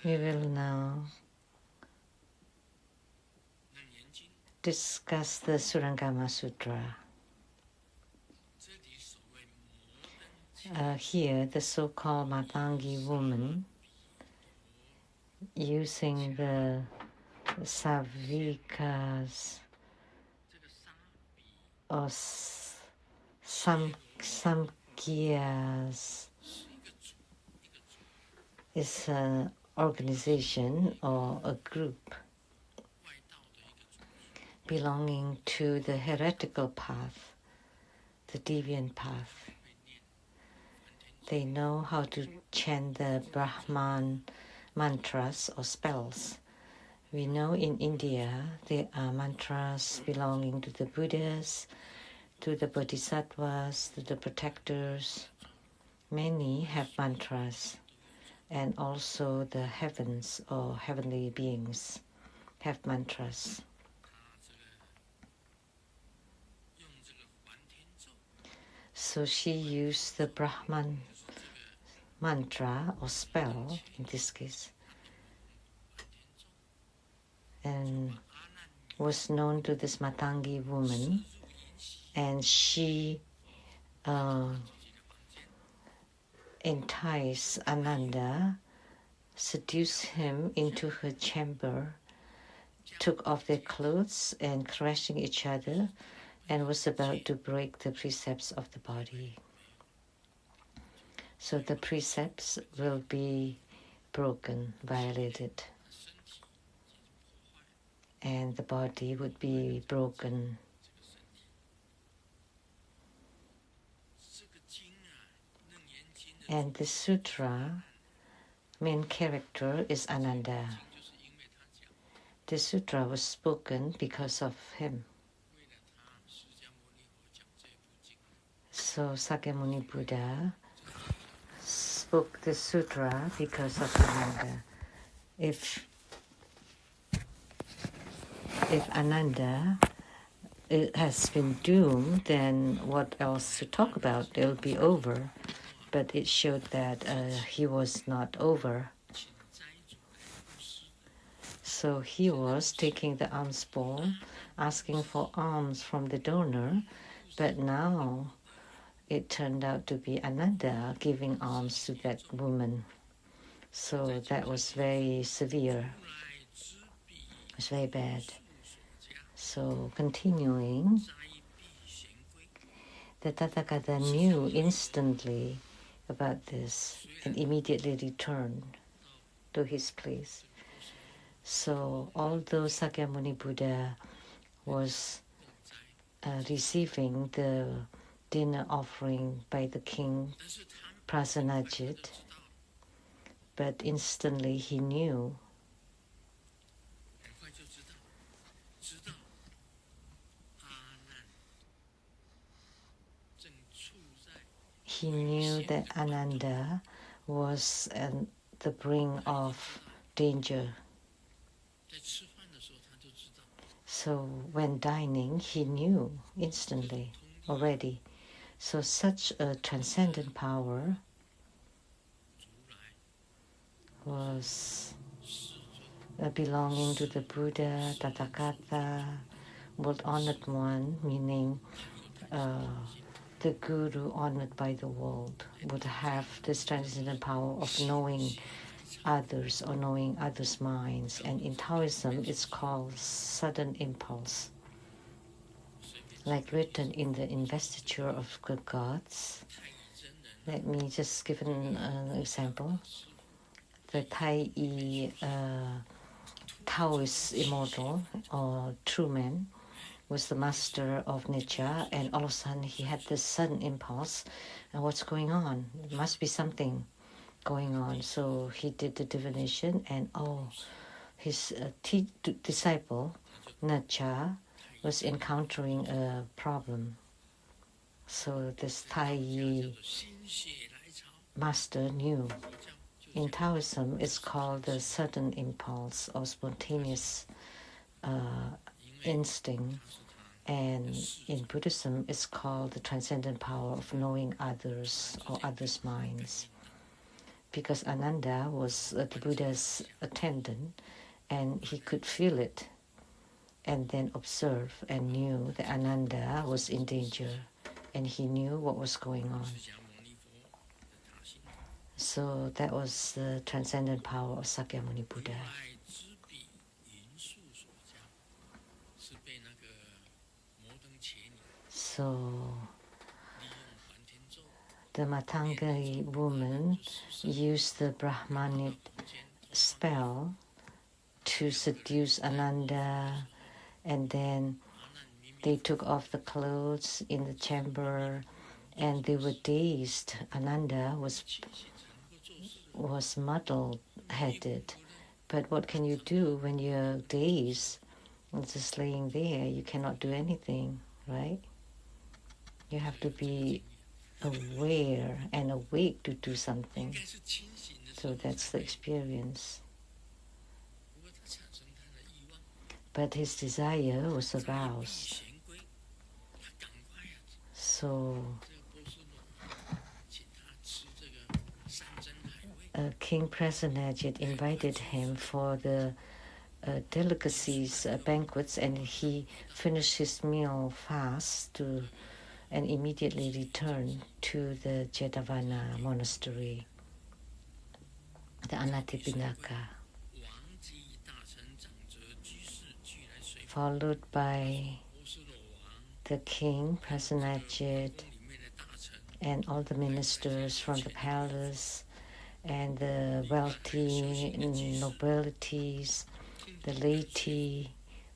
We will now discuss the Surangama Sutra. Here, the so-called Matangi woman, using the Savikas or Samkhya's, is an organization or a group belonging to the heretical path, the deviant path. They know how to chant the Brahman mantras or spells. We know in India there are mantras belonging to the Buddhas, to the Bodhisattvas, to the protectors. Many have mantras, and also the heavens or heavenly beings have mantras. So she used the Brahman mantra or spell in this case, and was known to this Matangi woman, and she enticed Ananda, seduced him into her chamber, took off their clothes and crashing each other, and was about to break the precepts of the body. So the precepts will be broken, violated, and the body would be broken. And the sutra, main character is Ananda. The sutra was spoken because of him. So Sakyamuni Buddha spoke the sutra because of Ananda. If Ananda has been doomed, then what else to talk about? It'll be over. But it showed that he was not over. So he was taking the alms bowl, asking for alms from the donor, but now it turned out to be Ananda giving alms to that woman. So that was very severe. It was very bad. So continuing, the Tathagata knew instantly about this and immediately returned to his place. So although Sakyamuni Buddha was receiving the dinner offering by the king Prasenajit, but instantly he knew. He knew that Ananda was at the brink of danger. So when dining, he knew instantly already. So such a transcendent power was belonging to the Buddha, Tathagata, world honored one, meaning the guru honored by the world, would have this transcendent power of knowing others or knowing others' minds. And in Taoism, it's called sudden impulse. Like written in the investiture of the gods. Let me just give an example. The Taoist immortal or true man was the master of nature, and all of a sudden he had this sudden impulse. And what's going on? There must be something going on. So he did the divination, and his disciple, Nacha, was encountering a problem. So this Tai master knew. In Taoism, it's called the sudden impulse or spontaneous instinct. And in Buddhism, it's called the transcendent power of knowing others or others' minds. because Ananda was the Buddha's attendant, and he could feel it and then observe and knew that Ananda was in danger, and he knew what was going on. So that was the transcendent power of Sakyamuni Buddha. So the Matangi woman used the Brahmanic spell to seduce Ananda, and then they took off the clothes in the chamber, and they were dazed. Ananda was muddle-headed. But what can you do when you're dazed? Just laying there, you cannot do anything, right? You have to be aware and awake to do something. So that's the experience. But his desire was aroused. So King Prasenajit invited him for the delicacies banquets, and he finished his meal fast and immediately returned to the Jetavana monastery, the Anathapindaka, followed by the king, Prasenajit, and all the ministers from the palace, and the wealthy nobilities, the laity,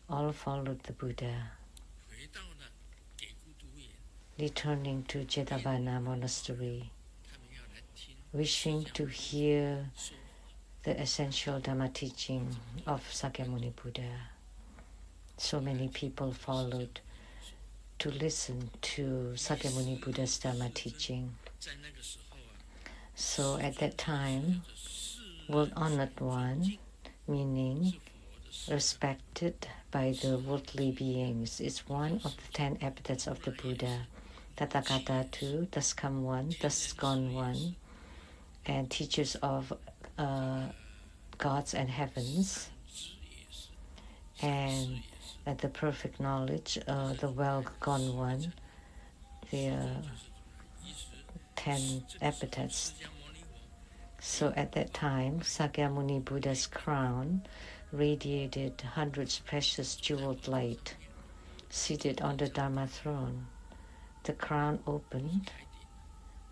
all followed the Buddha, returning to Jetavana monastery, wishing to hear the essential Dharma teaching of Sakyamuni Buddha. So many people followed to listen to Sakyamuni Buddha's Dharma teaching. So at that time, world honored one, meaning respected by the worldly beings, is one of the 10 epithets of the Buddha. Tathagata too, thus come one, thus gone one, and teachers of gods and heavens, and at the perfect knowledge, the well gone one. There are 10 epithets. So at that time, Sakyamuni Buddha's crown radiated hundreds precious jeweled light. Seated on the Dharma throne, the crown opened.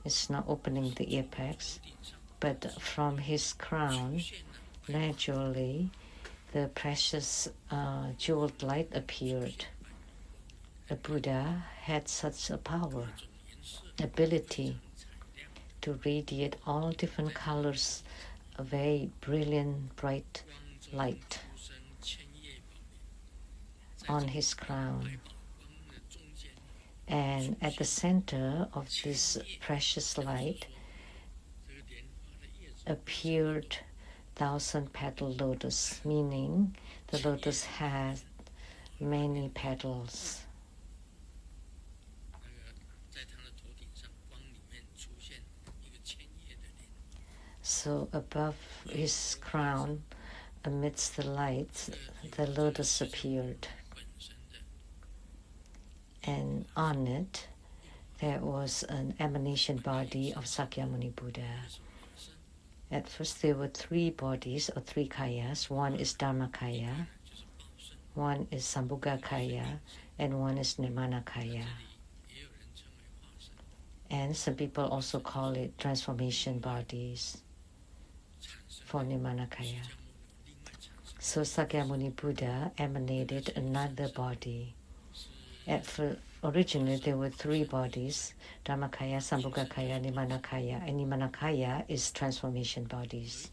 It's not opening the apex, but from his crown, naturally, the precious jeweled light appeared. The Buddha had such a power, ability to radiate all different colors, a very brilliant, bright light on his crown. And at the center of this precious light appeared 1,000-petal lotus, meaning the lotus had many petals. So above his crown, amidst the lights, the lotus appeared. And on it, there was an emanation body of Sakyamuni Buddha. At first, there were 3 bodies or 3 kayas. One is Dharmakaya, one is Sambhogakaya, and one is Nirmanakaya. And some people also call it transformation bodies for Nirmanakaya. So Sakyamuni Buddha emanated another body. Originally, there were 3 bodies, Dharmakaya, Sambhogakaya, Nirmanakaya, and Nirmanakaya is transformation bodies.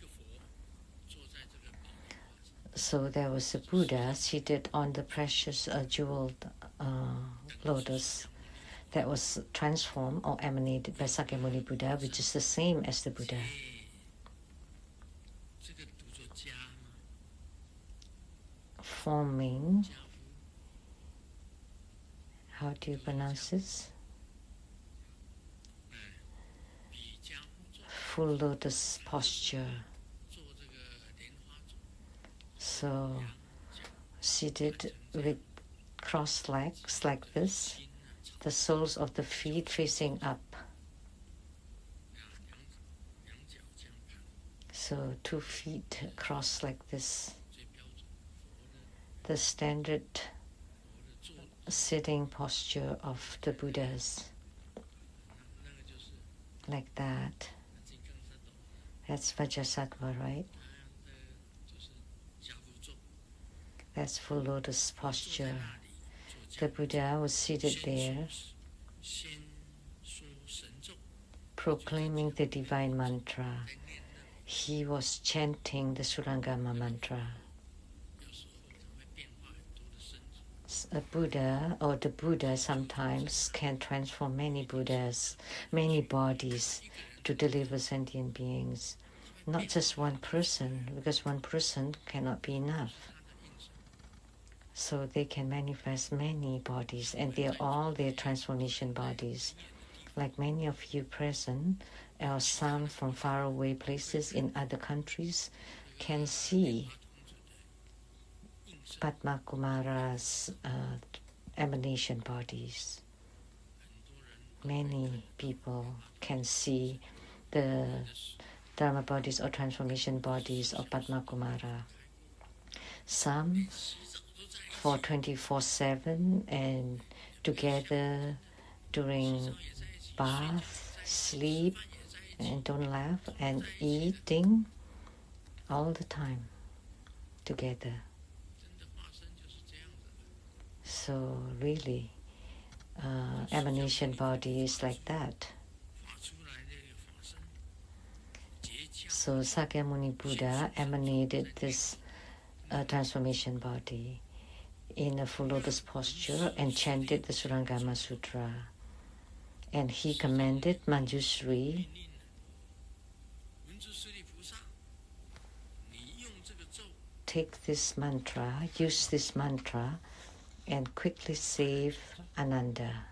So there was a Buddha seated on the precious jeweled lotus that was transformed or emanated by Sakyamuni Buddha, which is the same as the Buddha. Forming, how do you pronounce this? full lotus posture. So seated with crossed legs like this, the soles of the feet facing up. So 2 feet crossed like this. The standard sitting posture of the Buddhas. Like that. That's Vajrasattva, right? That's full lotus posture. The Buddha was seated there, proclaiming the divine mantra. He was chanting the Surangama mantra. A Buddha or the Buddha sometimes can transform many Buddhas, many bodies to deliver sentient beings. Not just one person, because one person cannot be enough. So they can manifest many bodies, and they are all their transformation bodies. Like many of you present, or some from faraway places in other countries, can see Padma Kumara's emanation bodies. Many people can see the Dharma bodies or transformation bodies of Padma Kumara. Some for 24/7 and together during bath, sleep, and don't laugh, and eating all the time together. So really, emanation body is like that. So Sakyamuni Buddha emanated this transformation body in a full lotus posture and chanted the Surangama Sutra. And he commanded Manjushri take this mantra, use this mantra, and quickly save Ananda.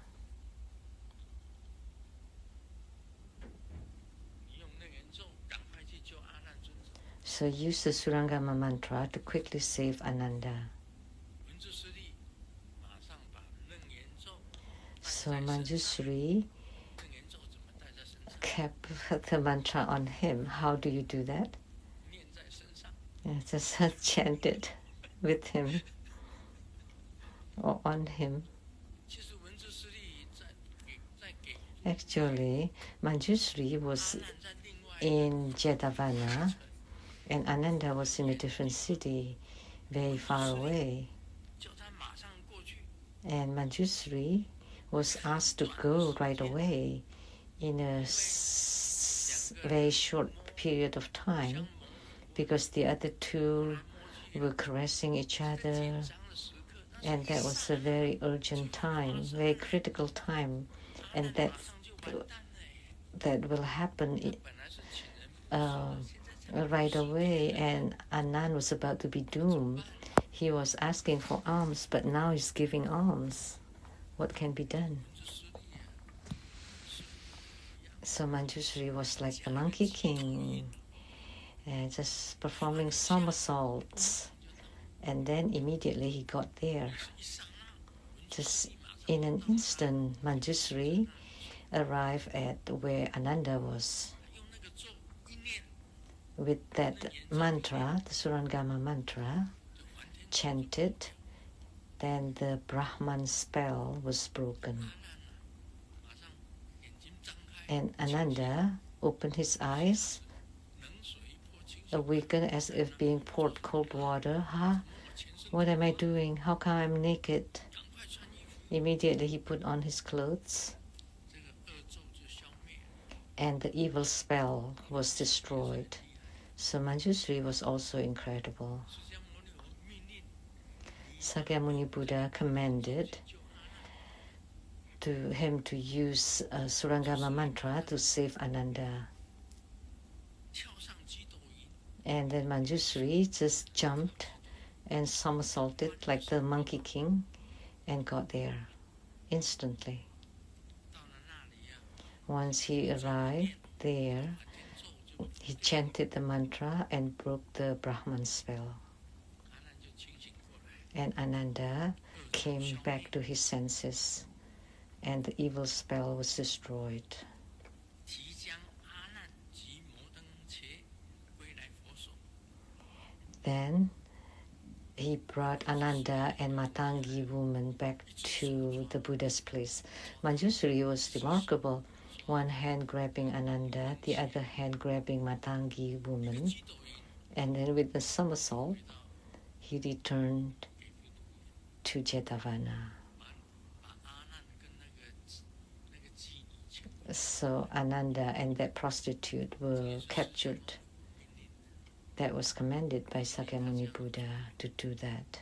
So use the Surangama mantra to quickly save Ananda. So Manjushri kept the mantra on him. How do you do that? Just chant it with him or on him. Actually, Manjushri was in Jetavana and Ananda was in a different city, very far away. And Manjushri was asked to go right away in a very short period of time because the other two were caressing each other, and that was a very urgent time, very critical time, and that will happen right away. And Anand was about to be doomed. He was asking for alms, but now he's giving alms. What can be done? So Manjushri was like the Monkey King, just performing somersaults. And then immediately he got there. Just in an instant, Manjushri arrived at where Ananda was. With that mantra, the Surangama mantra, chanted, then the Brahman spell was broken. And Ananda opened his eyes, awakened as if being poured cold water. What am I doing? How come I'm naked? Immediately he put on his clothes, and the evil spell was destroyed. So Manjushri was also incredible. Sakyamuni Buddha commanded to him to use Surangama mantra to save Ananda. And then Manjushri just jumped and somersaulted like the Monkey King and got there instantly. Once he arrived there, he chanted the mantra and broke the Brahman spell. And Ananda came back to his senses, and the evil spell was destroyed. Then he brought Ananda and Matangi woman back to the Buddha's place. Manjusri was remarkable, one hand grabbing Ananda, the other hand grabbing Matangi woman, and then with the somersault, he returned to Jetavana. So Ananda and that prostitute were captured. That was commanded by Sakyamuni Buddha to do that.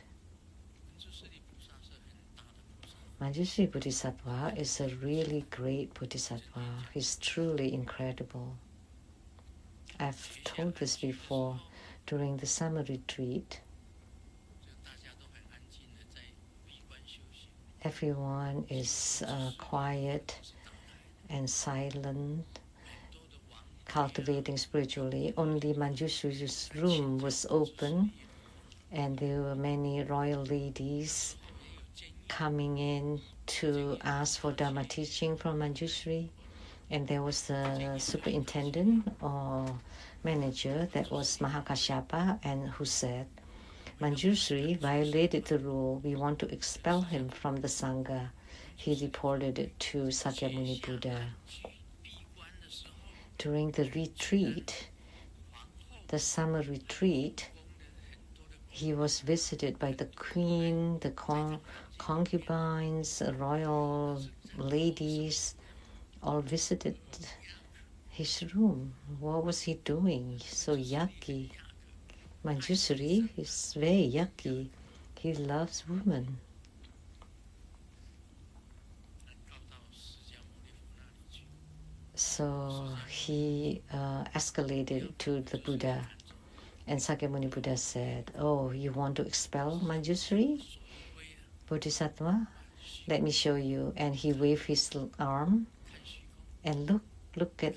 Manjusri Bodhisattva is a really great Bodhisattva. He's truly incredible. I've told this before during the summer retreat. Everyone is quiet and silent, cultivating spiritually. Only Manjusri's room was open, and there were many royal ladies coming in to ask for Dharma teaching from Manjusri. And there was the superintendent or manager, that was Mahakashyapa, and who said, Manjusri violated the rule. We want to expel him from the Sangha. He reported it to Sakyamuni Buddha. During the retreat, the summer retreat, he was visited by the queen, the concubines, royal ladies, all visited his room. What was he doing? So yucky. Manjusri is very yucky. He loves women. So he escalated to the Buddha. And Sakyamuni Buddha said, oh, you want to expel Manjusri, Bodhisattva? Let me show you. And he waved his arm, and look at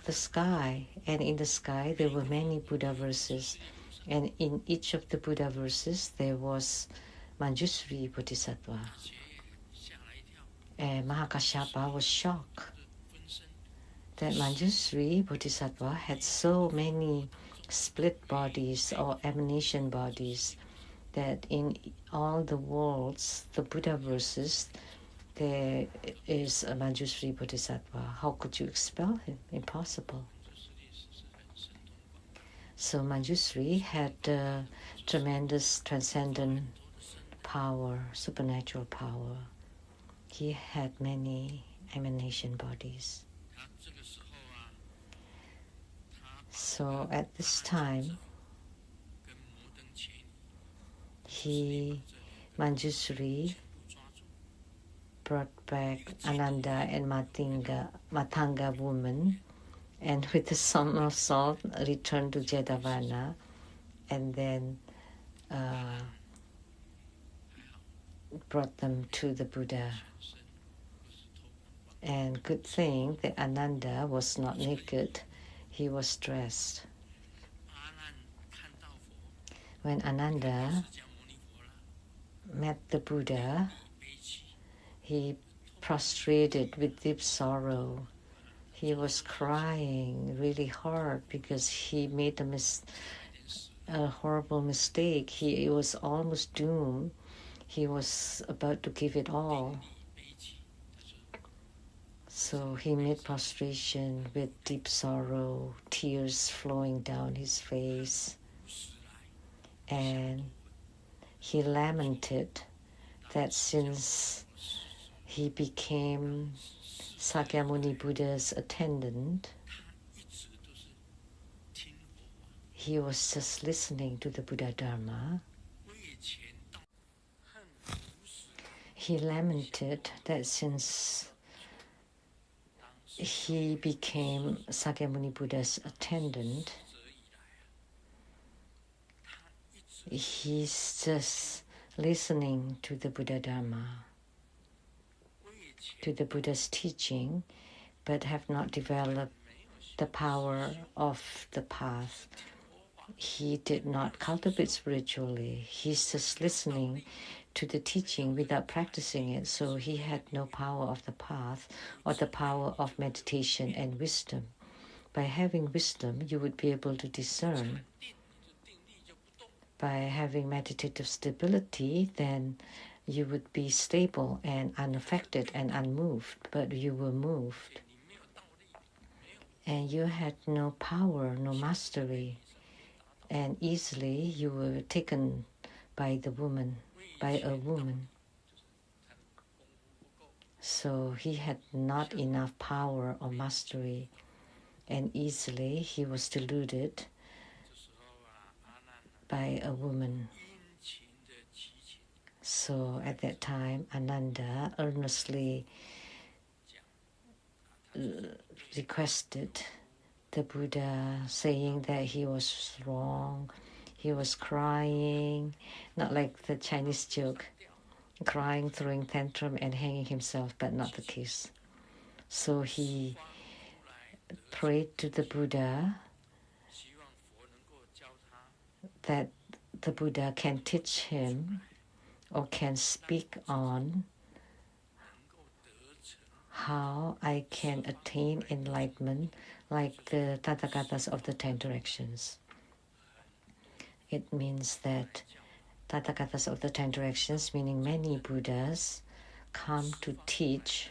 the sky. And in the sky there were many Buddha verses. And in each of the Buddha verses there was Manjusri Bodhisattva. And Mahakashyapa was shocked that Manjusri Bodhisattva had so many split bodies or emanation bodies, that in all the worlds, the Buddha verses, there is a Manjusri Bodhisattva. How could you expel him? Impossible. So Manjusri had tremendous transcendent power, supernatural power. He had many emanation bodies. So at this time, Manjusri brought back Ananda and Matanga woman, and with the somersault returned to Jetavana, and then brought them to the Buddha. And good thing that Ananda was not naked. He was dressed. When Ananda met the Buddha, he prostrated with deep sorrow. He was crying really hard because he made a horrible mistake. He was almost doomed. He was about to give it all. So he made prostration with deep sorrow, tears flowing down his face. And he lamented that since he became Sakyamuni Buddha's attendant, he was just listening to the Buddha Dharma. He lamented that since he became Sakyamuni Buddha's attendant, he's just listening to the Buddha Dharma, to the Buddha's teaching, but have not developed the power of the path. He did not cultivate spiritually. He's just listening to the teaching without practicing it. So he had no power of the path or the power of meditation and wisdom. By having wisdom, you would be able to discern. By having meditative stability, then you would be stable and unaffected and unmoved, but you were moved. And you had no power, no mastery. And easily you were taken by a woman. So he had not enough power or mastery, and easily he was deluded by a woman. So at that time, Ananda earnestly requested the Buddha, saying that he was wrong, he was crying, not like the Chinese joke, crying, throwing tantrum, and hanging himself, but not the case. So he prayed to the Buddha that the Buddha can teach him or can speak on how I can attain enlightenment like the Tathagatas of the 10 directions. It means that Tathagatas of the 10 directions, meaning many Buddhas, come to teach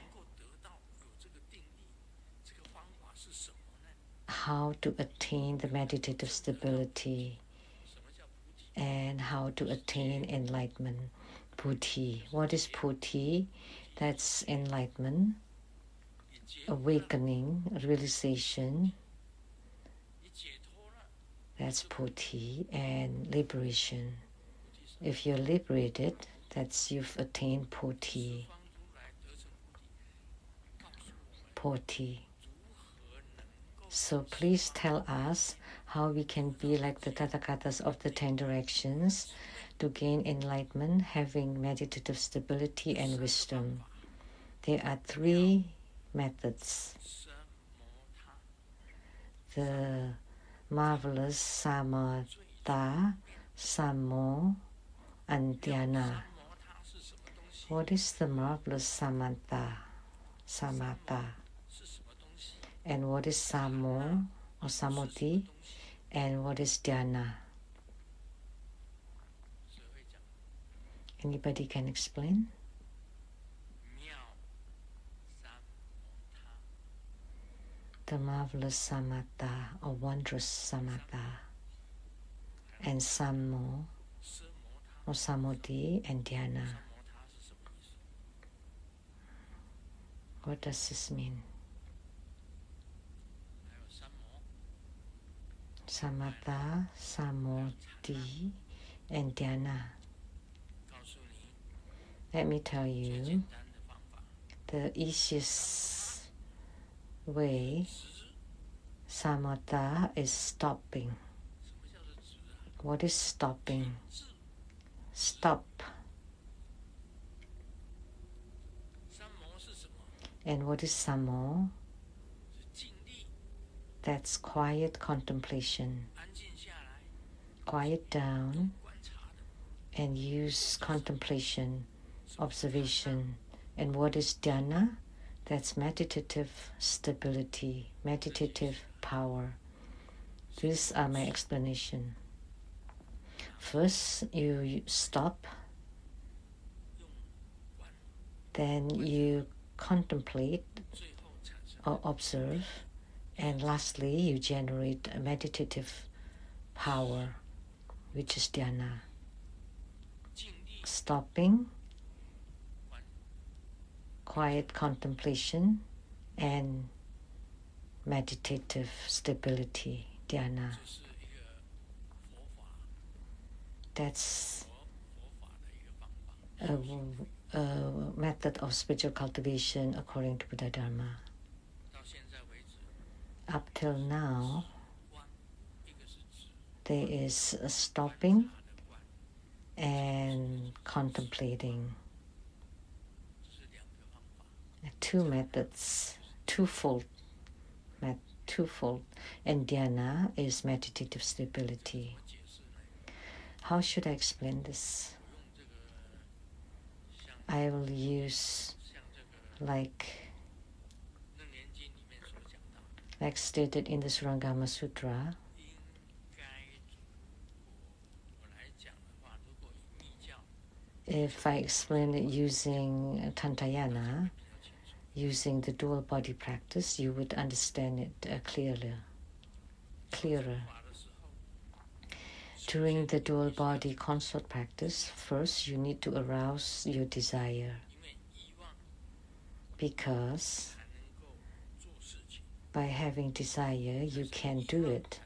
how to attain the meditative stability and how to attain enlightenment. Puthi. What is Puthi? That's enlightenment, awakening, realization. That's Puthi, and liberation. If you're liberated, that's you've attained Puthi. Puthi. So please tell us how we can be like the Tathagatas of the 10 directions to gain enlightenment, having meditative stability and wisdom. There are 3 methods. The marvelous samatha, sammo, and dhyana. What is the marvelous samatha? And what is sammo or samadhi? And what is dhyana? Anybody can explain? The marvelous samatha or wondrous samatha, and sammo or samadhi, and dhyana. What does this mean? Samatha, samadhi, and dhyana. Let me tell you, the easiest way, samatha is stopping. What is stopping? Stop. And what is sammo? That's quiet contemplation. Quiet down and use contemplation, observation. And what is dhyana? That's meditative stability, meditative power. These are my explanation. First, you stop. Then you contemplate or observe. And lastly, you generate a meditative power, which is dhyana. Stopping, quiet contemplation, and meditative stability, dhyana. That's a method of spiritual cultivation according to Buddha Dharma. Up till now, there is a stopping and contemplating. 2 methods, twofold twofold, and dhyana is meditative stability. How should I explain this? I will use like stated in the Surangama Sutra. If I explain it using Tantayana, using the dual body practice, you would understand it clearer. During the dual body consort practice, first you need to arouse your desire, because by having desire, you can do it.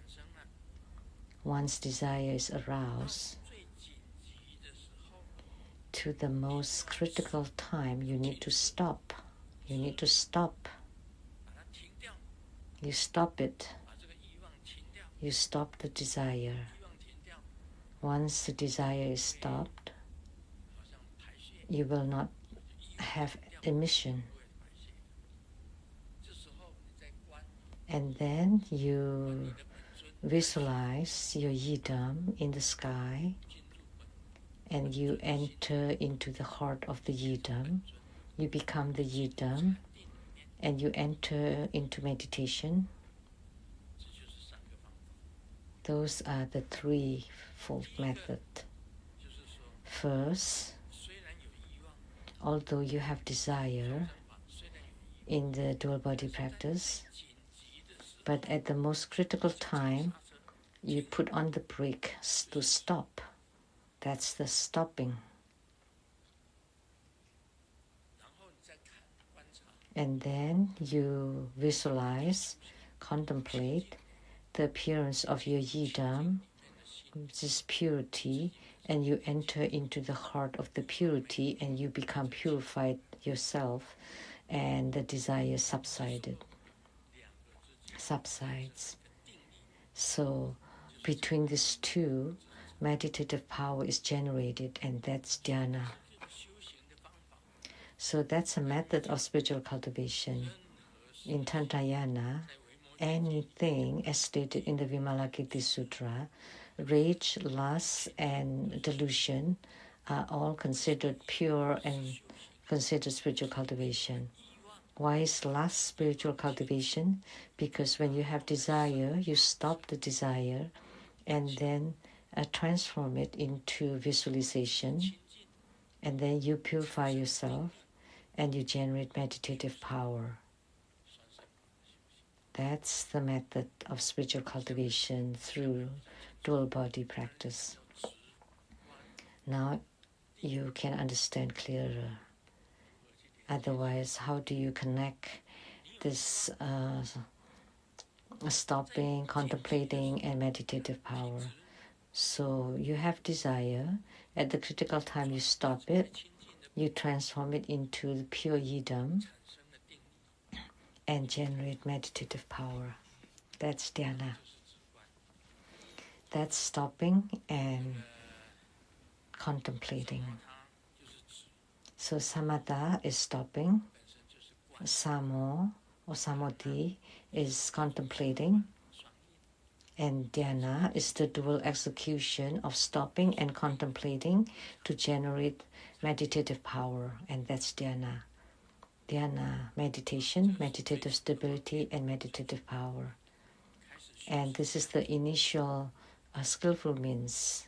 Once desire is aroused, to the most critical time, you need to stop. You stop it. You stop the desire. Once the desire is stopped, you will not have emission. And then you visualize your yidam in the sky, and you enter into the heart of the yidam. You become the yidam, and you enter into meditation. Those are the threefold method. First, although you have desire in the dual body practice, but at the most critical time, you put on the brake to stop. That's the stopping. And then you visualize, contemplate the appearance of your yidam, which is purity, and you enter into the heart of the purity, and you become purified yourself, and the desire subsides. So between these two, meditative power is generated, and that's dhyana. So that's a method of spiritual cultivation. In Tantayana, anything, as stated in the Vimalakirti Sutra, rage, lust, and delusion are all considered pure and considered spiritual cultivation. Why is lust spiritual cultivation? Because when you have desire, you stop the desire and then transform it into visualization, and then you purify yourself and you generate meditative power. That's the method of spiritual cultivation through dual body practice. Now you can understand clearer. Otherwise, how do you connect this stopping, contemplating, and meditative power? So you have desire. At the critical time, you stop it. You transform it into the pure yidam and generate meditative power. That's dhyana. That's stopping and contemplating. So samatha is stopping. Samo or samadhi is contemplating. And dhyana is the dual execution of stopping and contemplating to generate meditative power, and that's dhyana. Dhyana, meditation, meditative stability, and meditative power. And this is the initial skillful means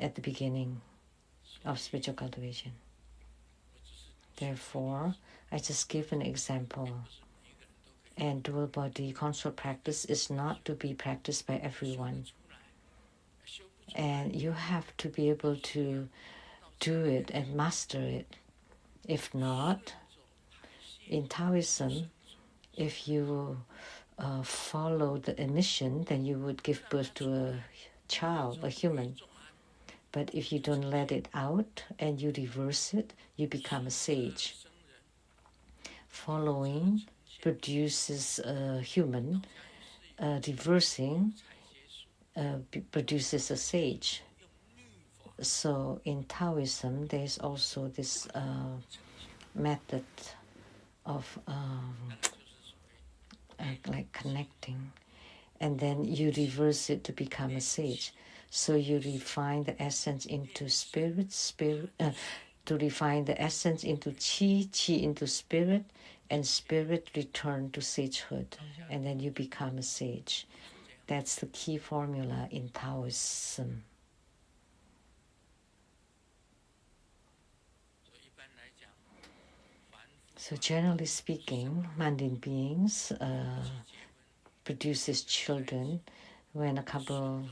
at the beginning of spiritual cultivation. Therefore, I just give an example. And dual body consort practice is not to be practiced by everyone. And you have to be able to do it and master it. If not, in Taoism, if you follow the emission, then you would give birth to a child, a human. But if you don't let it out and you reverse it, you become a sage. Following produces a human, reversing produces a sage. So in Taoism, there's also this method of like connecting. And then you reverse it to become a sage. So you refine the essence into spirit, to refine the essence into chi into spirit, and spirit return to sagehood. And then you become a sage. That's the key formula in Taoism. So generally speaking, mundane beings produces children. When a couple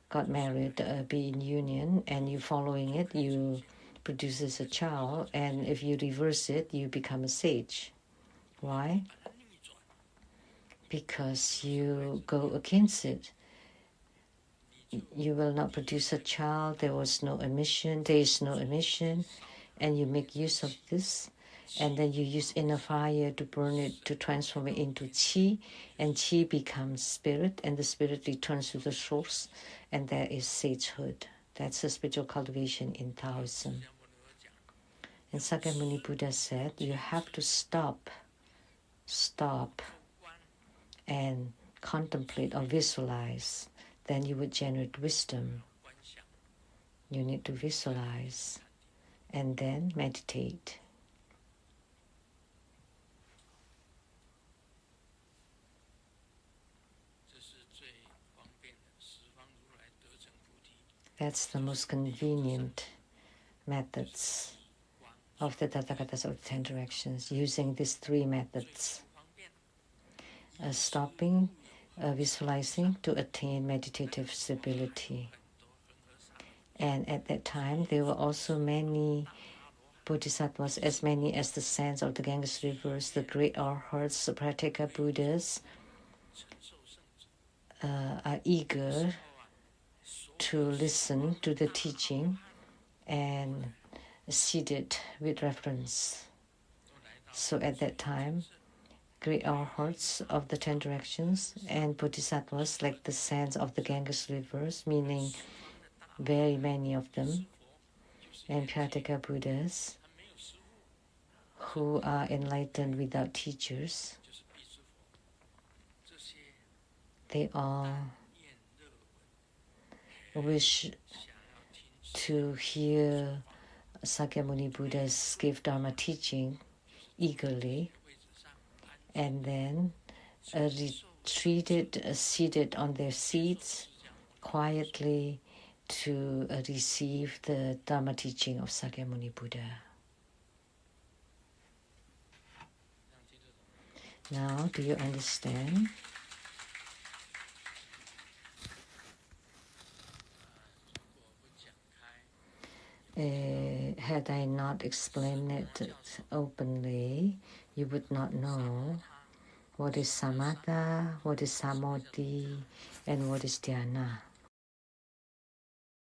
got married, be in union, and you following it, you produces a child, and if you reverse it, you become a sage. Why? Because you go against it. You will not produce a child. There is no emission, and you make use of this, and then you use inner fire to burn it, to transform it into chi, and chi becomes spirit, and the spirit returns to the source, and there is sagehood. That's the spiritual cultivation in Taoism. And Sakyamuni Buddha said, you have to stop, and contemplate or visualize. Then you would generate wisdom. You need to visualize and then meditate. That's the most convenient methods of the Tathagatas of the 10 directions, using these 3 methods. Stopping, visualizing to attain meditative stability. And at that time, there were also many bodhisattvas, as many as the sands of the Ganges rivers, the great arhats, the Prateka Buddhas, are eager to listen to the teaching and seated with reverence. So at that time, great arhats of the 10 directions and bodhisattvas like the sands of the Ganges rivers, meaning very many of them, and Prateka Buddhas who are enlightened without teachers, they all wish to hear Sakyamuni Buddha's give Dharma teaching eagerly, and then retreated, seated on their seats quietly to receive the Dharma teaching of Sakyamuni Buddha. Now, do you understand? Had I not explained it openly, you would not know what is samatha, what is samadhi, and what is dhyana.